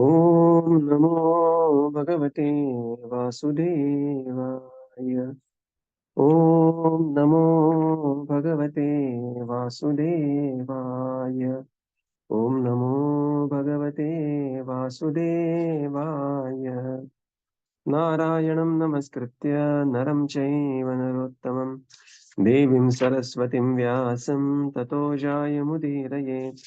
Om Namo Bhagavate Vasudevaya. Om Namo Bhagavate Vasudevaya. Om Namo Bhagavate Vasudevaya. Narayanam Namaskritya Naram Chaiva Narottamam Devim Saraswatim Vyasam Tato Jayamudiraye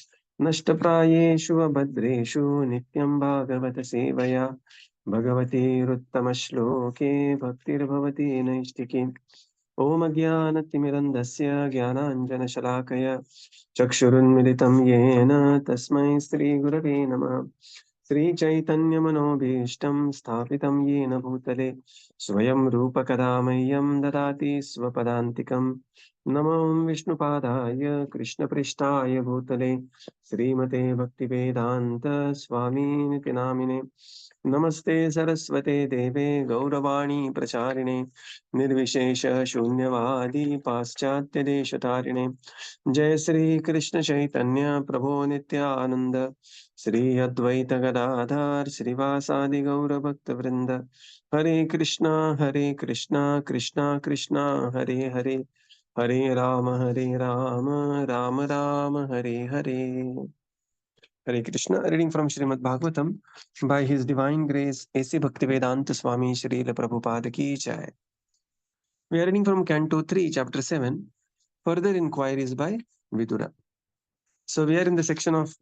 Nashtaprayeshu Abhadreshu Nityam Bhagavata Sevaya Bhagavati Ruttama-shloke Bhaktir-bhavati Naistiki Om Ajnana-timirandasya Jnananjana-shalakaya Chakshurunmilitam Yena Tasmai Shri Gurave Namah Shri Chaitanya Manobhishtam Sthapitam Yena Bhutale Swayam Rupa Kadamayyam Dadati Swapadantikam Namam Vishnu Padaya Krishna Prishtaya Bhutale Srimate Bhaktivedanta Swami Niti Namine Namaste Saraswate Deve Gauravani Pracharine Nirvishesha Shunyavadi Paschatya Deshatarine Jai Shri Krishna Chaitanya Prabhu Nityananda Shri Advaita Gadadhar Srivasadi Gaura Bhakta Vrinda Hare Krishna Krishna Krishna Hare Hare Hare Rama Rama Rama Hare Hare. Hare Krishna. Reading from Srimad Bhagavatam by His Divine Grace A.C. Bhaktivedanta Swami Srila Prabhupada Ki Jai. We are reading from Canto 3, Chapter 7, Further Inquiries by Vidura. So we are in the section of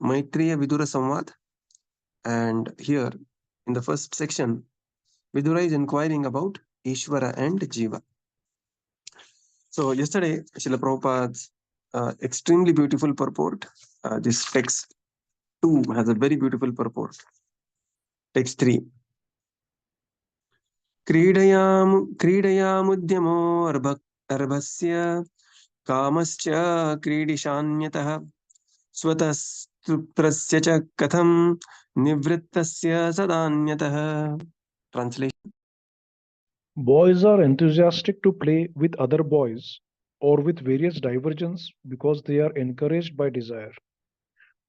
Maitreya Vidura Samvad, and here in the first section, Vidura is inquiring about Ishvara and Jiva. So yesterday, Srila Prabhupada's extremely beautiful purport, this text 2 has a very beautiful purport. Text 3. क्रीडयामुद्यमो अर्भस्य कामश्च क्रीडिशान्यतः स्वतस्तृप्तस्य च कथं निवृत्तस्य सदान्यतः. Translation. Boys are enthusiastic to play with other boys or with various diversions because they are encouraged by desire.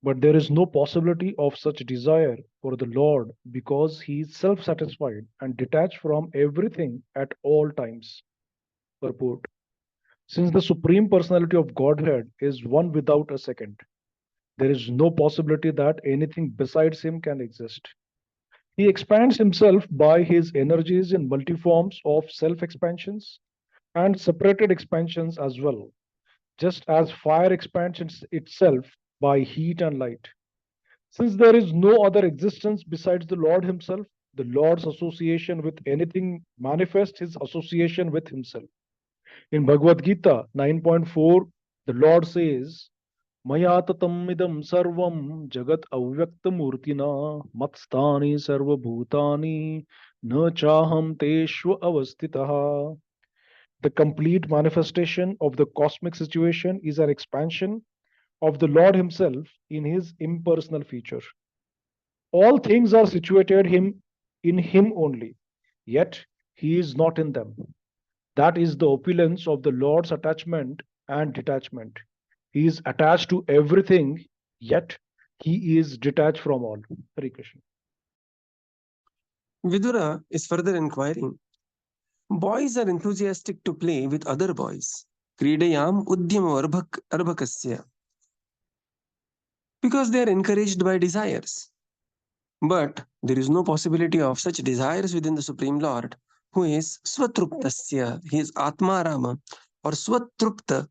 But there is no possibility of such desire for the Lord because he is self-satisfied and detached from everything at all times. Purport. Since the Supreme Personality of Godhead is one without a second, there is no possibility that anything besides him can exist. He expands himself by his energies in multiforms of self-expansions and separated expansions as well, just as fire expands itself by heat and light. Since there is no other existence besides the Lord himself, the Lord's association with anything manifests his association with himself. In Bhagavad Gita 9.4, the Lord says, Maya tatam idam sarvam jagat avyaktamurtina matstani sarvabhutani na chaham teshva avastitaha. The complete manifestation of the cosmic situation is an expansion of the Lord himself in his impersonal feature. All things are situated in him only, yet he is not in them. That is the opulence of the Lord's attachment and detachment. He is attached to everything, yet he is detached from all. Hare Krishna. Vidura is further inquiring. Boys are enthusiastic to play with other boys. Kridayam udyamo arbhakasya. Because they are encouraged by desires. But there is no possibility of such desires within the Supreme Lord, who is Swatruptasya. He is Atmarama or Swatrupta.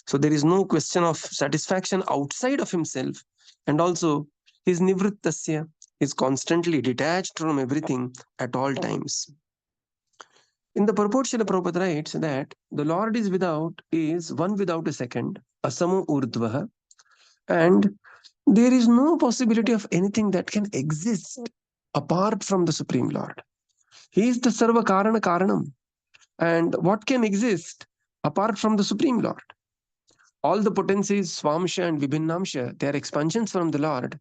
So there is no question of satisfaction outside of himself. And also, he is Nivrittasya. He is constantly detached from everything at all times. In the purport, Srila Prabhupada writes that the Lord is one without a second, asamo urdvaha, and there is no possibility of anything that can exist apart from the Supreme Lord. He is the Sarva Karana Karanam. And what can exist apart from the Supreme Lord? All the potencies, Swamsha and Vibhinnamsha, they are expansions from the Lord.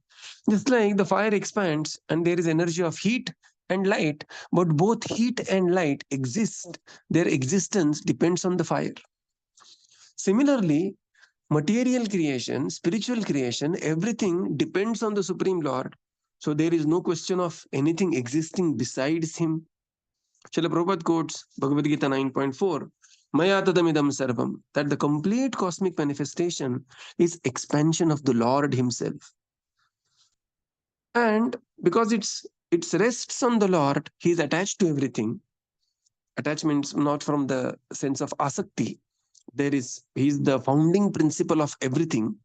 Just like the fire expands and there is energy of heat and light, but both heat and light exist. Their existence depends on the fire. Similarly, material creation, spiritual creation, everything depends on the Supreme Lord, So there is no question of anything existing besides him. Srila Prabhupada quotes Bhagavad Gita 9.4, Maya tadamidam sarvam, that the complete cosmic manifestation is expansion of the Lord himself. And because it rests on the Lord, he is attached to everything. Attachments not from the sense of asakti. He is the founding principle of everything.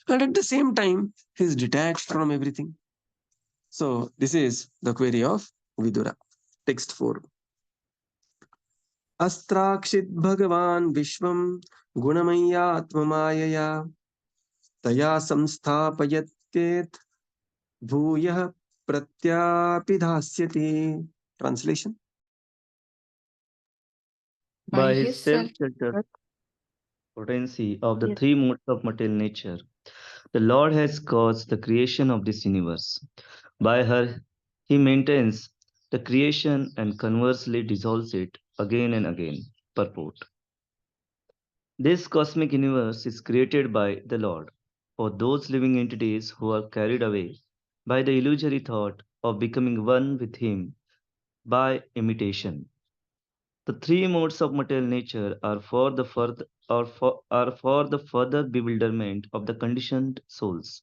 And at the same time, he is detached from everything. So this is the query of Vidura. Text 4. अस्त्राक्षित भगवान विश्वम गुणमय्यात्ममायया तया संस्थापयत्येत भूयः प्रत्यापिधास्यति. Translation. By his self-sheltered potency of the three modes of material nature, the Lord has caused the creation of this universe. By her, he maintains the creation and conversely dissolves it again and again. Purport. This cosmic universe is created by the Lord for those living entities who are carried away by the illusory thought of becoming one with him by imitation. The three modes of material nature are for the further bewilderment of the conditioned souls.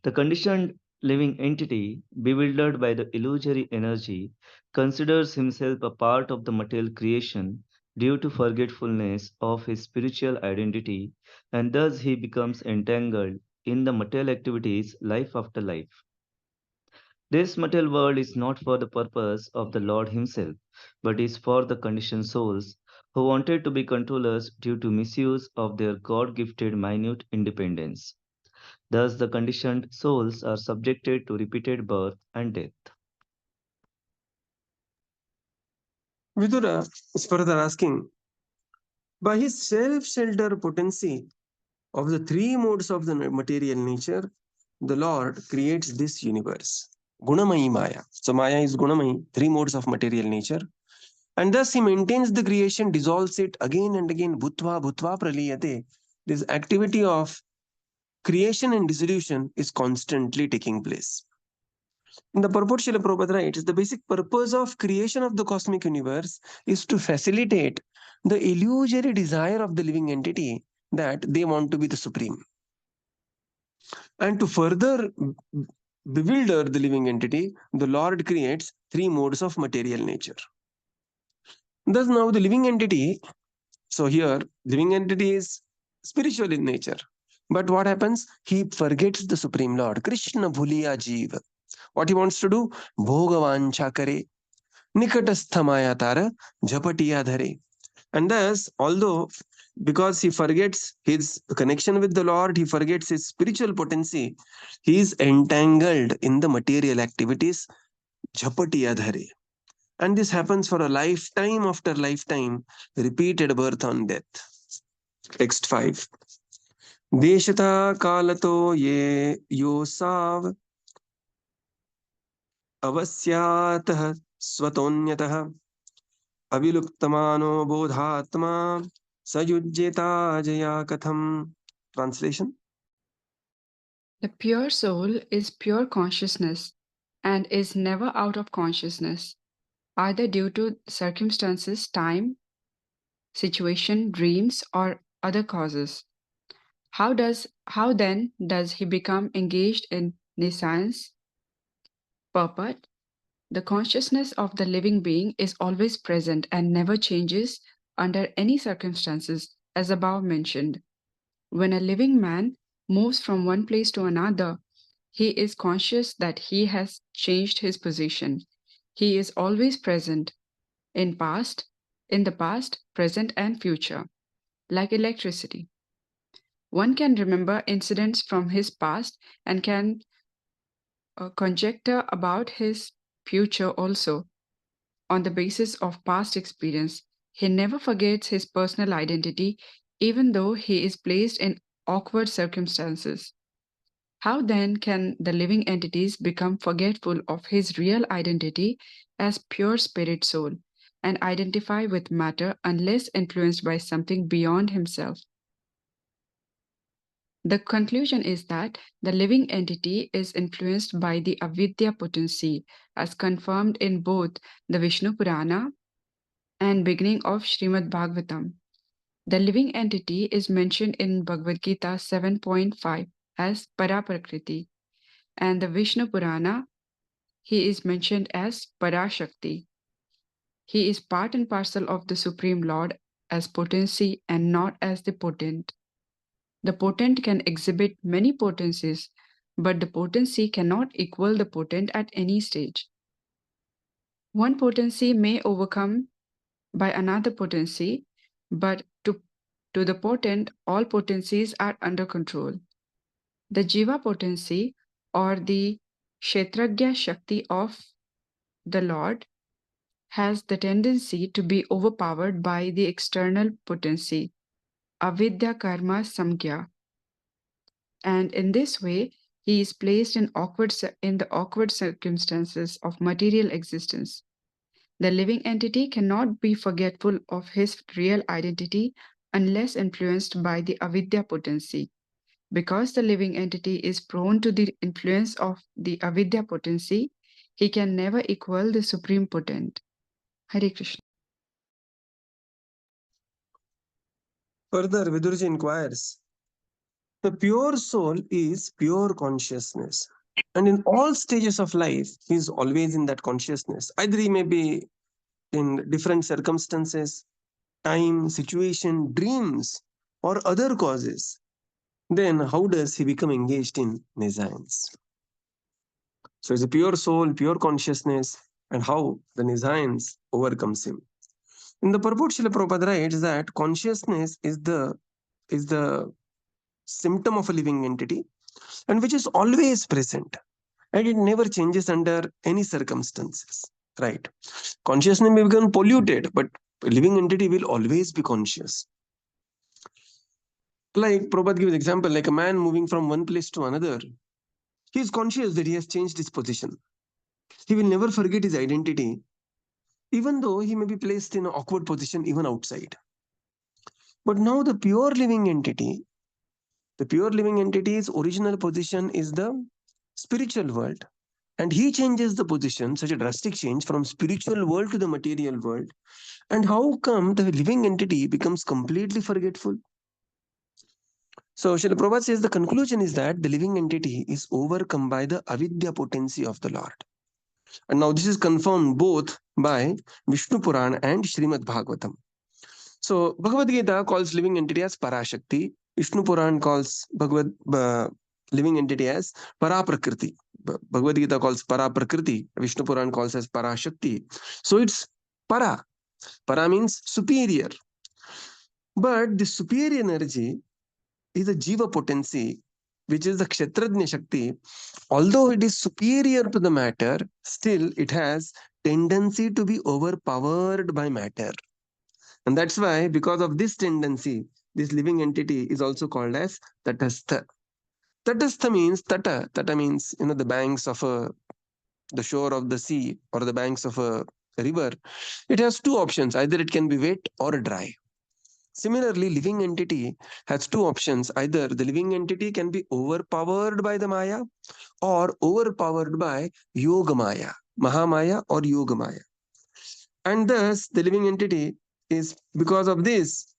The conditioned living entity, bewildered by the illusory energy, considers himself a part of the material creation due to forgetfulness of his spiritual identity, and thus he becomes entangled in the material activities life after life. This material world is not for the purpose of the Lord himself, but is for the conditioned souls who wanted to be controllers due to misuse of their God-gifted minute independence. Thus, the conditioned souls are subjected to repeated birth and death. Vidura is further asking, by his self-shelter potency of the three modes of the material nature, the Lord creates this universe. Gunamayi Maya. So Maya is Gunamayi, three modes of material nature. And thus he maintains the creation, dissolves it again and again. Bhutva, bhutva praliyate. This activity of creation and dissolution is constantly taking place. In the purport, Srila Prabhupada writes, the basic purpose of creation of the cosmic universe is to facilitate the illusory desire of the living entity that they want to be the supreme. And to further bewilder the living entity, the Lord creates three modes of material nature. Thus now the living entity, so here living entity is spiritual in nature. But what happens? He forgets the Supreme Lord. Krishna bhuliya jeev. What he wants to do? Bhogavancha kare. Nikatastha maya tara jhapatiya dhare. And thus, although because he forgets his connection with the Lord, he forgets his spiritual potency, he is entangled in the material activities, jhapatiya dhare. And this happens for a lifetime after lifetime, repeated birth on death. Text 5. Deshata kalato ye yosav avasyatah swatonyatah aviluptamano bodhatma sayujjeta jaya katham. Translation. The pure soul is pure consciousness and is never out of consciousness, either due to circumstances, time, situation, dreams, or other causes. How then does he become engaged in nescience? Purport. The consciousness of the living being is always present and never changes under any circumstances, as above mentioned. When a living man moves from one place to another, he is conscious that he has changed his position. He is always present in the past, present, and future, like electricity. One can remember incidents from his past and can conjecture about his future also on the basis of past experience. He never forgets his personal identity, even though he is placed in awkward circumstances. How then can the living entities become forgetful of his real identity as pure spirit soul and identify with matter unless influenced by something beyond himself? The conclusion is that the living entity is influenced by the avidya potency, as confirmed in both the Vishnu Purana and beginning of Srimad Bhagavatam. The living entity is mentioned in Bhagavad Gita 7.5 as Paraprakriti, and the Vishnu Purana, he is mentioned as Parashakti. He is part and parcel of the Supreme Lord as potency and not as the potent. The potent can exhibit many potencies, but the potency cannot equal the potent at any stage. One potency may overcome by another potency, but to the potent, all potencies are under control. The Jiva potency or the Kshetragya Shakti of the Lord has the tendency to be overpowered by the external potency, Avidya Karma Samgya. And in this way, he is placed in the awkward circumstances of material existence. The living entity cannot be forgetful of his real identity unless influenced by the avidya potency. Because the living entity is prone to the influence of the avidya potency, he can never equal the supreme potent. Hare Krishna. Further, Vidurji inquires, the pure soul is pure consciousness. And in all stages of life, he is always in that consciousness. Either he may be in different circumstances, time, situation, dreams, or other causes. Then how does he become engaged in nescience? So it's a pure soul, pure consciousness, and how the nescience overcomes him. In the purport, Srila Prabhupada writes that consciousness is the symptom of a living entity and which is always present and it never changes under any circumstances. Right? Consciousness may become polluted, but a living entity will always be conscious. Like Prabhupada gives example, like a man moving from one place to another, he is conscious that he has changed his position. He will never forget his identity, even though he may be placed in an awkward position even outside. But now the pure living entity's original position is the spiritual world. And he changes the position, such a drastic change from spiritual world to the material world. And how come the living entity becomes completely forgetful? So Srila Prabhupada says the conclusion is that the living entity is overcome by the avidya potency of the Lord. And now this is confirmed both by Vishnu Purana and Srimad Bhagavatam. So Bhagavad Gita calls living entity as Parashakti. Vishnu Purana calls living entity as Paraprakriti. Bhagavad Gita calls Paraprakriti. Vishnu Purana calls as Parashakti. So it's Para. Para means superior. But the superior energy is a Jiva potency, which is the Kshetrajna Shakti. Although it is superior to the matter, still it has tendency to be overpowered by matter. And that's why, because of this tendency, this living entity is also called as Tatastha. Tatastha means Tata. Tata means, the banks of the shore of the sea or the banks of a river. It has two options. Either it can be wet or dry. Similarly, living entity has two options. Either the living entity can be overpowered by the Maya or overpowered by Yoga Maya, Mahamaya or Yoga Maya. And thus, the living entity is, because of this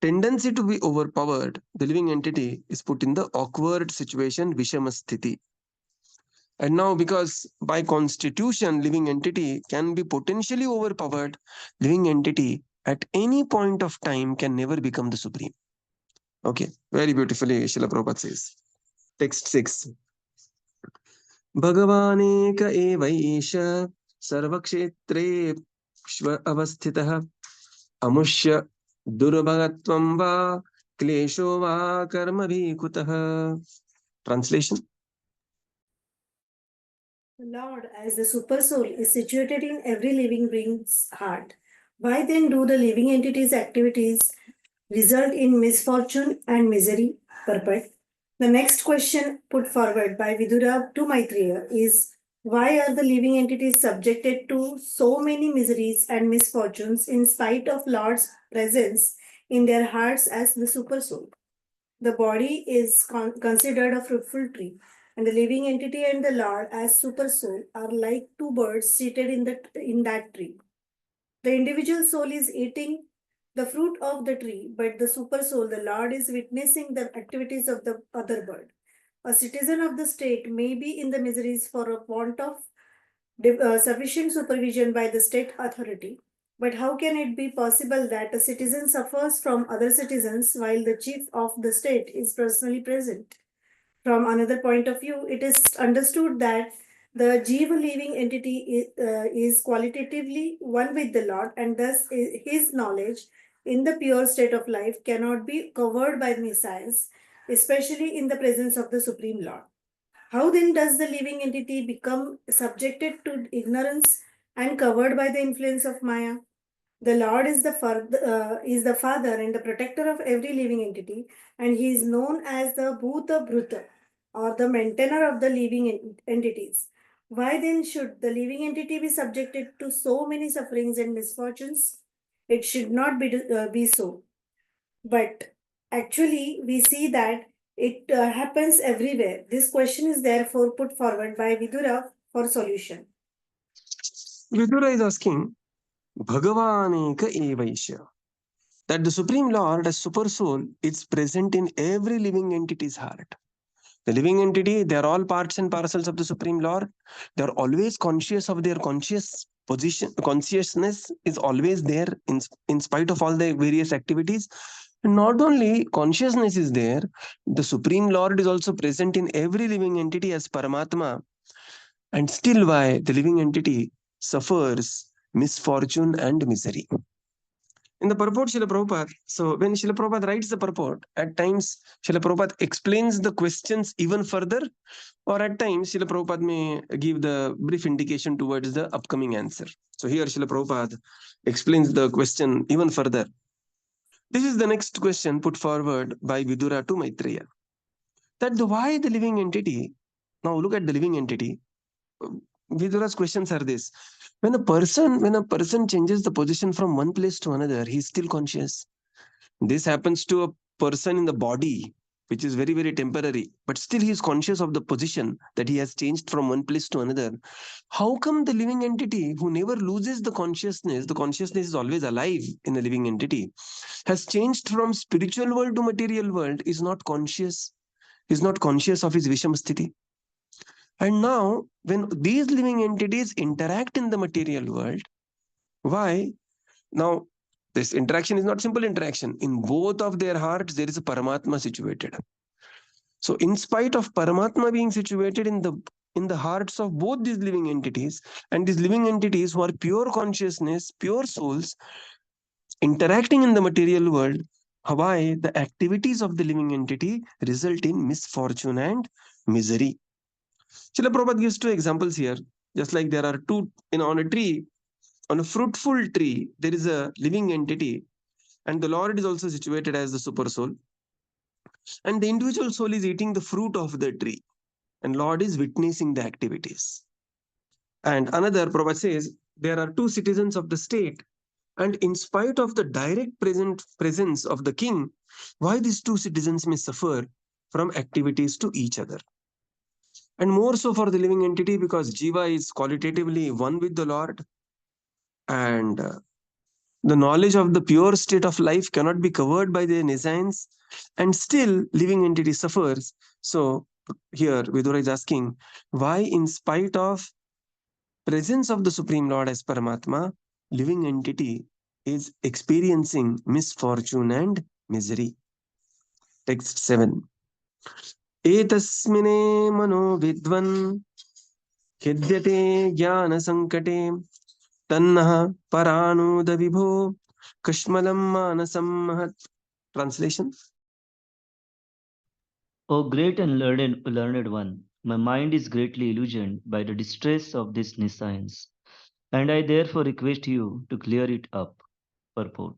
tendency to be overpowered, the living entity is put in the awkward situation, Vishamasthiti. And now, because by constitution, living entity can be potentially overpowered, living entity at any point of time can never become the supreme. Okay, very beautifully, Srila Prabhupada says. Text 6. Bhagavaneka evaisha sarvakshetre avasthitah amushya durabhagatvam va klesho va karma vikutah. Translation. The Lord, as the Supersoul, is situated in every living being's heart. Why then do the living entity's activities result in misfortune and misery? Purport. The next question put forward by Vidura to Maitreya is, why are the living entities subjected to so many miseries and misfortunes in spite of Lord's presence in their hearts as the Supersoul? The body is considered a fruitful tree, and the living entity and the Lord as super soul are like two birds seated in that tree. The individual soul is eating the fruit of the tree, but the super soul, the Lord, is witnessing the activities of the other bird. A citizen of the state may be in the miseries for a want of sufficient supervision by the state authority. But how can it be possible that a citizen suffers from other citizens while the chief of the state is personally present? From another point of view, it is understood that the Jiva living entity is qualitatively one with the Lord, and thus his knowledge in the pure state of life cannot be covered by science, especially in the presence of the Supreme Lord. How then does the living entity become subjected to ignorance and covered by the influence of Maya? The Lord is the Father and the protector of every living entity, and He is known as the Bhuta Bhuta, or the maintainer of the living entities. Why then should the living entity be subjected to so many sufferings and misfortunes? It should not be so. But actually, we see that it happens everywhere. This question is therefore put forward by Vidura for solution. Vidura is asking, Bhagavaneka evaisya, that the Supreme Lord as Super Soul is present in every living entity's heart. The living entity, they are all parts and parcels of the Supreme Lord. They are always conscious of their conscious position. Consciousness is always there in spite of all the various activities. And not only consciousness is there, the Supreme Lord is also present in every living entity as Paramatma. And still why the living entity suffers misfortune and misery. In the purport, Srila Prabhupada, so when Srila Prabhupada writes the purport, at times Srila Prabhupada explains the questions even further, or at times Srila Prabhupada may give the brief indication towards the upcoming answer. So here Srila Prabhupada explains the question even further. This is the next question put forward by Vidura to Maitreya. That why the living entity, now look at the living entity, Vidura's questions are this. When a person changes the position from one place to another, he is still conscious. This happens to a person in the body, which is very, very temporary, but still he is conscious of the position that he has changed from one place to another. How come the living entity who never loses the consciousness is always alive in the living entity, has changed from spiritual world to material world, is not conscious of his Visham Sthiti? And now, when these living entities interact in the material world, why? Now, this interaction is not simple interaction. In both of their hearts, there is a Paramatma situated. So, in spite of Paramatma being situated in the hearts of both these living entities, and these living entities who are pure consciousness, pure souls, interacting in the material world, why the activities of the living entity result in misfortune and misery? Srila Prabhupada gives two examples here. Just like there are two, on a tree, on a fruitful tree, there is a living entity, and the Lord is also situated as the super soul. And the individual soul is eating the fruit of the tree, and Lord is witnessing the activities. And another Prabhupada says there are two citizens of the state, and in spite of the direct presence of the king, why these two citizens may suffer from activities to each other? And more so for the living entity, because Jiva is qualitatively one with the Lord, and the knowledge of the pure state of life cannot be covered by the nescience, and still living entity suffers. So here Vidura is asking, why in spite of presence of the Supreme Lord as Paramatma, living entity is experiencing misfortune and misery? Text 7. Etasmine mano vidvan khidyate jnana sankate tannah paranuda vibho kashmalam manasam mahat. Translation. O great and learned one, my mind is greatly illusioned by the distress of this nescience, and I therefore request you to clear it up. Purport.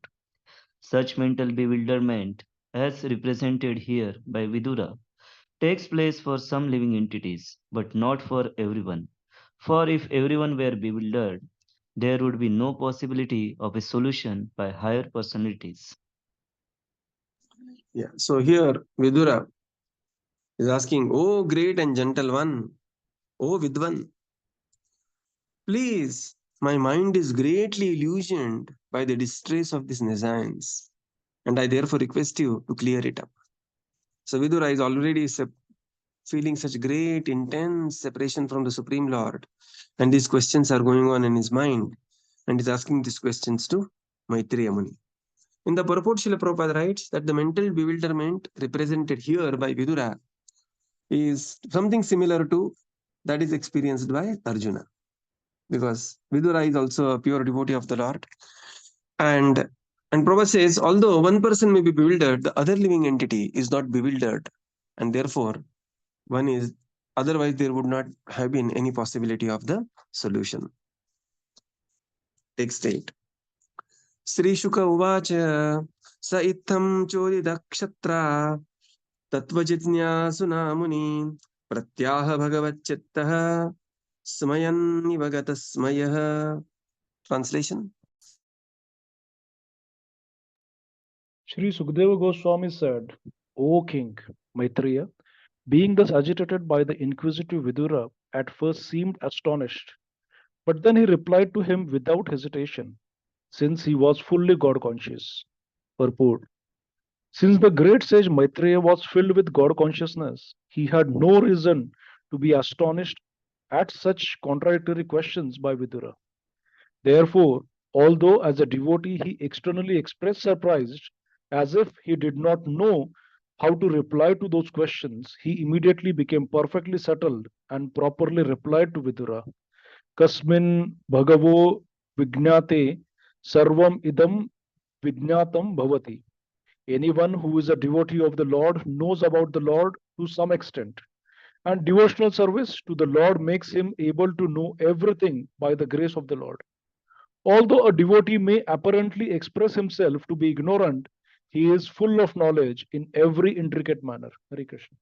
Such mental bewilderment, as represented here by Vidura, takes place for some living entities, but not for everyone. For if everyone were bewildered, there would be no possibility of a solution by higher personalities. Yeah. So here Vidura is asking, "Oh great and gentle one, oh Vidwan, please, my mind is greatly illusioned by the distress of this nescience, and I therefore request you to clear it up." So Vidura is already feeling such great, intense separation from the Supreme Lord, and these questions are going on in his mind, and he's asking these questions to Maitreya Muni. In the purport, Srila Prabhupada writes that the mental bewilderment represented here by Vidura is something similar to that is experienced by Arjuna, because Vidura is also a pure devotee of the Lord. And Prabhupada says, although one person may be bewildered, the other living entity is not bewildered, and therefore one is, otherwise there would not have been any possibility of the solution. Text 8. Śrī Kṛṣṇa स इत्थं चोदितक्षत्रा तत्त्वजिज्ञासुना मुनि प्रत्याह भगवच्चित्तः स्मयन्निव गतस्मयः. Translation. Sri Sukadeva Goswami said, O King, Maitreya, being thus agitated by the inquisitive Vidura, at first seemed astonished, but then he replied to him without hesitation, since he was fully God conscious. Purport. Since the great sage Maitreya was filled with God consciousness, he had no reason to be astonished at such contradictory questions by Vidura. Therefore, although as a devotee he externally expressed surprise, as if he did not know how to reply to those questions, he immediately became perfectly settled and properly replied to Vidura. Kasmin bhagavo vijnate sarvam idam vijnatam bhavati. Anyone who is a devotee of the Lord knows about the Lord to some extent, and devotional service to the Lord makes him able to know everything by the grace of the Lord. Although a devotee may apparently express himself to be ignorant, he is full of knowledge in every intricate manner. Hare Krishna.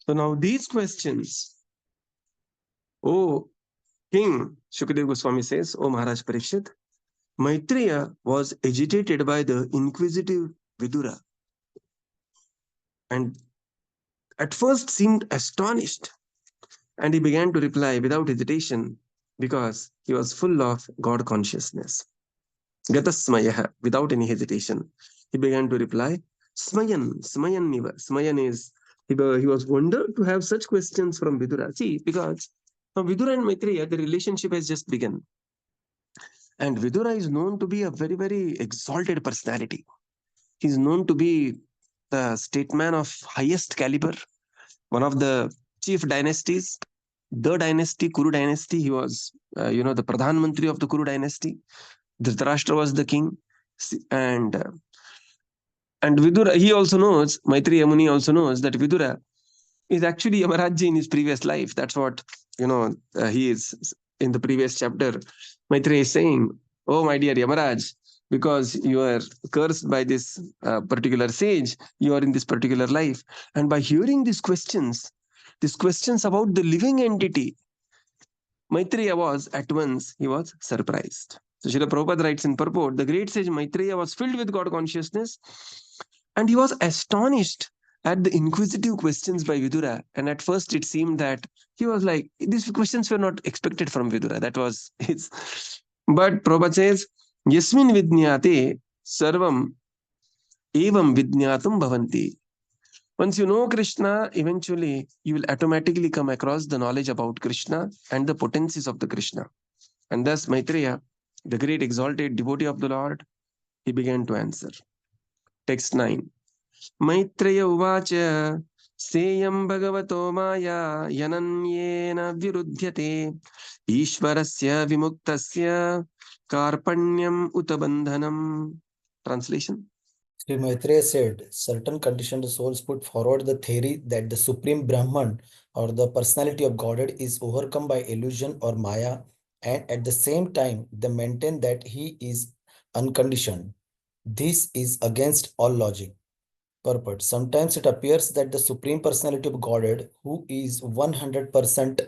So now these questions, O King, Shukadeva Goswami says, O Maharaj Parikshit, Maitreya was agitated by the inquisitive Vidura and at first seemed astonished, and he began to reply without hesitation because he was full of God consciousness. Gatasmayaha, without any hesitation, he began to reply, Smayan niva. Smayan is, he was wondered to have such questions from Vidura. See, because from Vidura and Maitreya, the relationship has just begun. And Vidura is known to be a very, very exalted personality. He's known to be the statesman of highest caliber, one of the chief dynasties, the dynasty, Kuru dynasty. He was, the Pradhan Mantri of the Kuru dynasty. Dhritarashtra was the king. And Vidura, he also knows, Maitreya Muni also knows that Vidura is actually Yamarajji in his previous life. That's what, he is in the previous chapter. Maitreya is saying, oh, my dear Yamaraj, because you are cursed by this particular sage, you are in this particular life. And by hearing these questions about the living entity, Maitreya was at once, he was surprised. So Srila Prabhupada writes in purport, the great sage Maitreya was filled with God consciousness and he was astonished at the inquisitive questions by Vidura. And at first it seemed that he was like, these questions were not expected from Vidura. That was his. But Prabhupada says, Yasmin vidnyate sarvam evam vidnyatum bhavanti. Once you know Krishna, eventually you will automatically come across the knowledge about Krishna and the potencies of the Krishna. And thus Maitreya, the great exalted devotee of the Lord, he began to answer. Text 9. Maitreya uvacha seyam bhagavato maya yananyena virudhyate ishvarasya vimuktasya karpanyam utabandhanam. Translation. Sri Maitreya said, certain conditioned souls put forward the theory that the Supreme Brahman or the personality of Godhead is overcome by illusion or Maya, and at the same time they maintain that he is unconditioned. This is against all logic. Purport. Sometimes it appears that the Supreme Personality of Godhead, who is 100%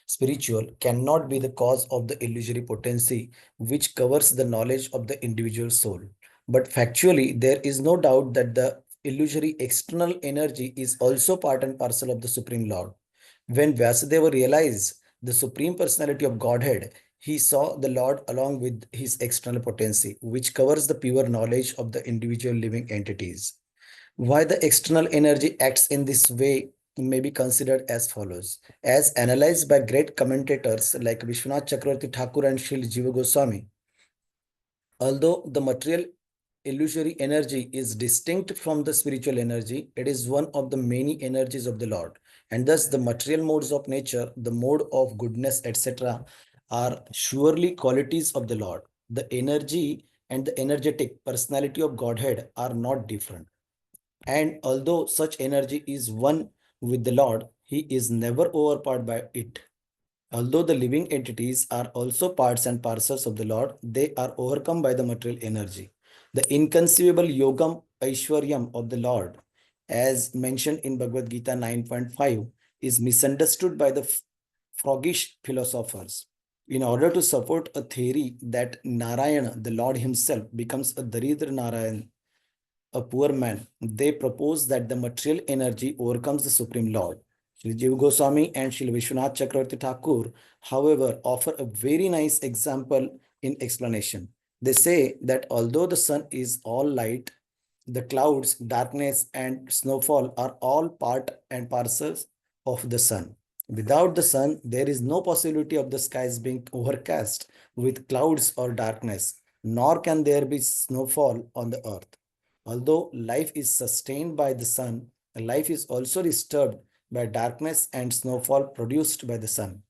spiritual, cannot be the cause of the illusory potency which covers the knowledge of the individual soul. But factually, there is no doubt that the illusory external energy is also part and parcel of the Supreme Lord. When Vyasadeva realized the Supreme Personality of Godhead, he saw the Lord along with his external potency, which covers the pure knowledge of the individual living entities. Why the external energy acts in this way may be considered as follows. As analyzed by great commentators like Vishwanath Chakravarti Thakur and Srila Jiva Goswami, although the material illusory energy is distinct from the spiritual energy, it is one of the many energies of the Lord. And thus, the material modes of nature, the mode of goodness, etc., are surely qualities of the Lord. The energy and the energetic personality of Godhead are not different. And although such energy is one with the Lord, he is never overpowered by it. Although the living entities are also parts and parcels of the Lord, they are overcome by the material energy. The inconceivable yogam aishwaryam of the Lord, as mentioned in Bhagavad Gita 9.5, is misunderstood by the froggish philosophers. In order to support a theory that Narayana, the Lord himself, becomes a Daridra Narayan, a poor man, they propose that the material energy overcomes the Supreme Lord. Sri Jiva Goswami and Sri Vishwanath Chakravarti Thakur, however, offer a very nice example in explanation. They say that although the sun is all light, the clouds, darkness, and snowfall are all part and parcels of the sun. Without the sun, there is no possibility of the skies being overcast with clouds or darkness, nor can there be snowfall on the earth. Although life is sustained by the sun, life is also disturbed by darkness and snowfall produced by the sun.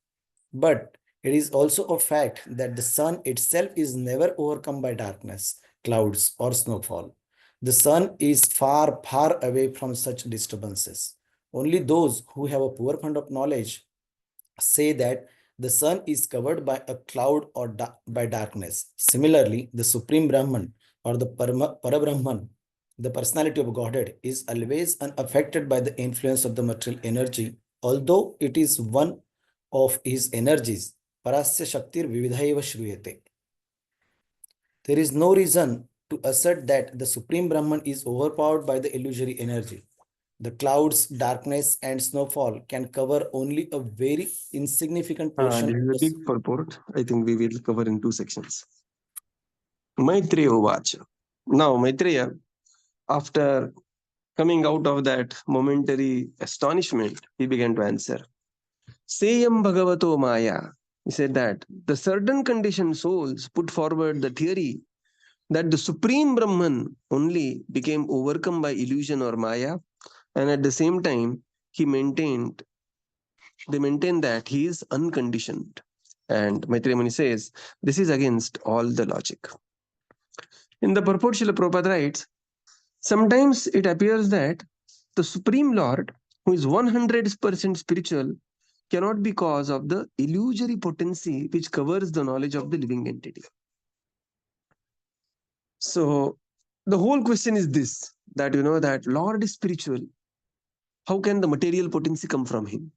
But it is also a fact that the sun itself is never overcome by darkness, clouds, or snowfall. The sun is far, far away from such disturbances. Only those who have a poor fund of knowledge say that the sun is covered by a cloud or by darkness. Similarly, the Supreme Brahman or the Parabrahman, the personality of Godhead, is always unaffected by the influence of the material energy, although it is one of his energies. Parasya Shaktir Vividhaiva Shruyate. There is no reason to assert that the Supreme Brahman is overpowered by the illusory energy. The clouds, darkness, and snowfall can cover only a very insignificant portion This of is a the big purport. I think we will cover in 2 sections. Maitreya Uvacha. Now, Maitreya, after coming out of that momentary astonishment, he began to answer. Seyam Bhagavato Maya. He said that the certain conditioned souls put forward the theory that the Supreme Brahman only became overcome by illusion or Maya, and at the same time, they maintained that he is unconditioned. And Maitreya Muni says, this is against all the logic. In the purport, Srila Prabhupada writes, sometimes it appears that the Supreme Lord, who is 100% spiritual, cannot be cause of the illusory potency which covers the knowledge of the living entity. So the whole question is this, that that Lord is spiritual. How can the material potency come from him?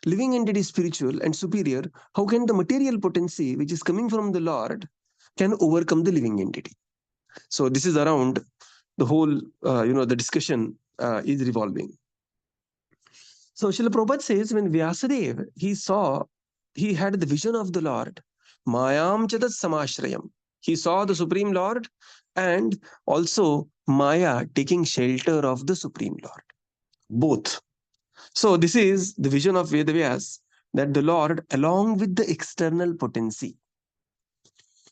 Living entity is spiritual and superior. How can the material potency which is coming from the Lord can overcome the living entity? So this is around the whole, the discussion is revolving. So Srila Prabhupada says, when Vyasadeva, he had the vision of the Lord, Mayam Chadat Samashrayam. He saw the Supreme Lord and also Maya taking shelter of the Supreme Lord. Both. So this is the vision of Vedavyas, that the Lord along with the external potency.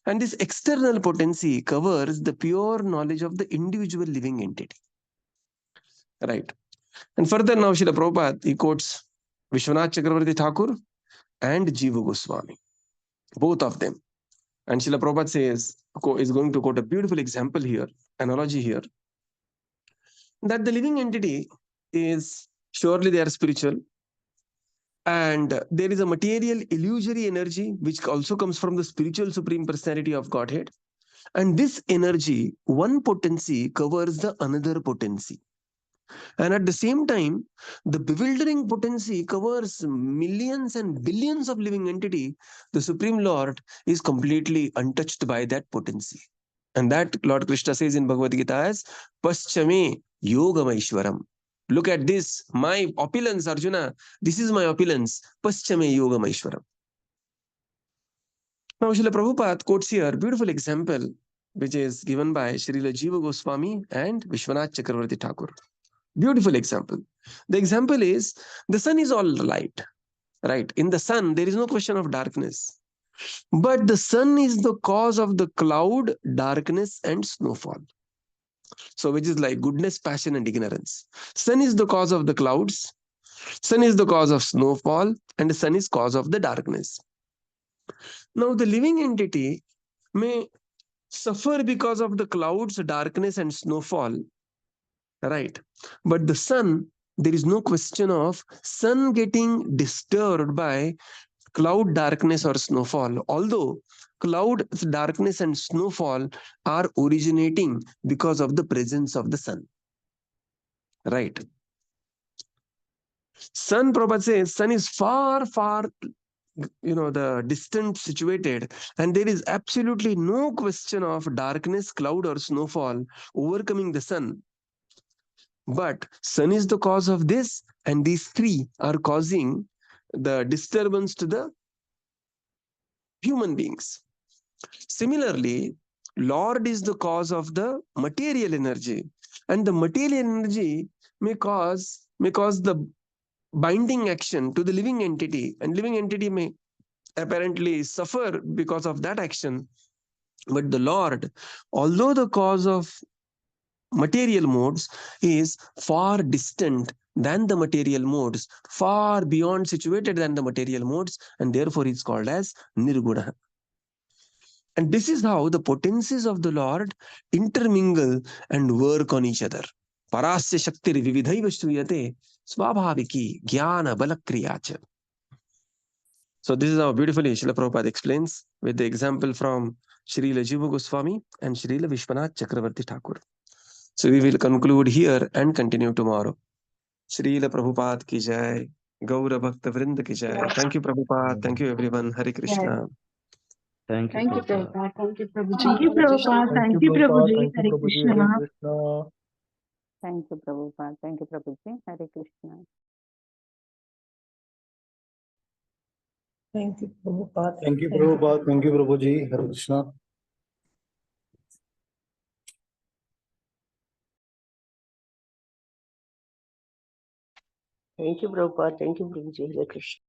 And this external potency covers the pure knowledge of the individual living entity. Right. And further now, Srila Prabhupada, he quotes Vishwanath Chakravarti Thakur and Jiva Goswami, both of them. And Srila Prabhupada says, is going to quote a beautiful example here, analogy here, that the living entity is, surely they are spiritual, and there is a material illusory energy which also comes from the spiritual Supreme Personality of Godhead. And this energy, one potency covers the another potency. And at the same time, the bewildering potency covers millions and billions of living entity. The Supreme Lord is completely untouched by that potency. And that Lord Krishna says in Bhagavad Gita as Paschame Yogamaishwaram. Look at this, my opulence, Arjuna. This is my opulence. Paschame Yogamaishwaram. Now, Srila Prabhupada quotes here a beautiful example which is given by Srila Jiva Goswami and Vishwanath Chakravarti Thakur. Beautiful example. The example is the sun is all light, right? In the sun, there is no question of darkness. But the sun is the cause of the cloud, darkness, and snowfall. So, which is like goodness, passion, and ignorance. Sun is the cause of the clouds, sun is the cause of snowfall, and the sun is cause of the darkness. Now, the living entity may suffer because of the clouds, darkness, and snowfall, right? But the sun, there is no question of sun getting disturbed by cloud, darkness, or snowfall, although cloud, darkness, and snowfall are originating because of the presence of the sun, right? Sun, Prabhupada says, sun is far, the distant situated, and there is absolutely no question of darkness, cloud, or snowfall overcoming the sun. But sun is the cause of this, and these three are causing the disturbance to the human beings. Similarly, Lord is the cause of the material energy, and the material energy may cause the binding action to the living entity, and living entity may apparently suffer because of that action. But the Lord, although the cause of material modes, is far distant than the material modes, far beyond situated than the material modes, and therefore he is called as Nirguna. And this is how the potencies of the Lord intermingle and work on each other. Parasya Shaktir Vividhaiva Shriyate Swabhaviki Jnana Balakriyacha. So this is how beautifully Srila Prabhupada explains with the example from Srila Jiva Goswami and Srila Vishwanath Chakravarti Thakur. So we will conclude here and continue tomorrow. Srila Prabhupada ki jai, Gaura Bhakta Vrinda ki jai. Thank you, Prabhupada. Thank you, everyone. Hare Krishna. Thank you, Thank you, Prabhupada. Prabhupada. Thank you, Prabhuji. Thank you, Hare Krishna. Prabhupada. Thank you, Thank you, Prabhupada. Prabhuji. Thank you, Hare Prabhuji. Krishna. Hare Krishna. Thank you, Prabhupada. Thank you, Prabhuji. Hare Krishna. Thank you, Prabhupada. Thank you, Prabhupada. Thank you, Prabhuji. Hare Krishna. Thank you, Prabhupada. Thank you, Prabhuji. Hare Krishna.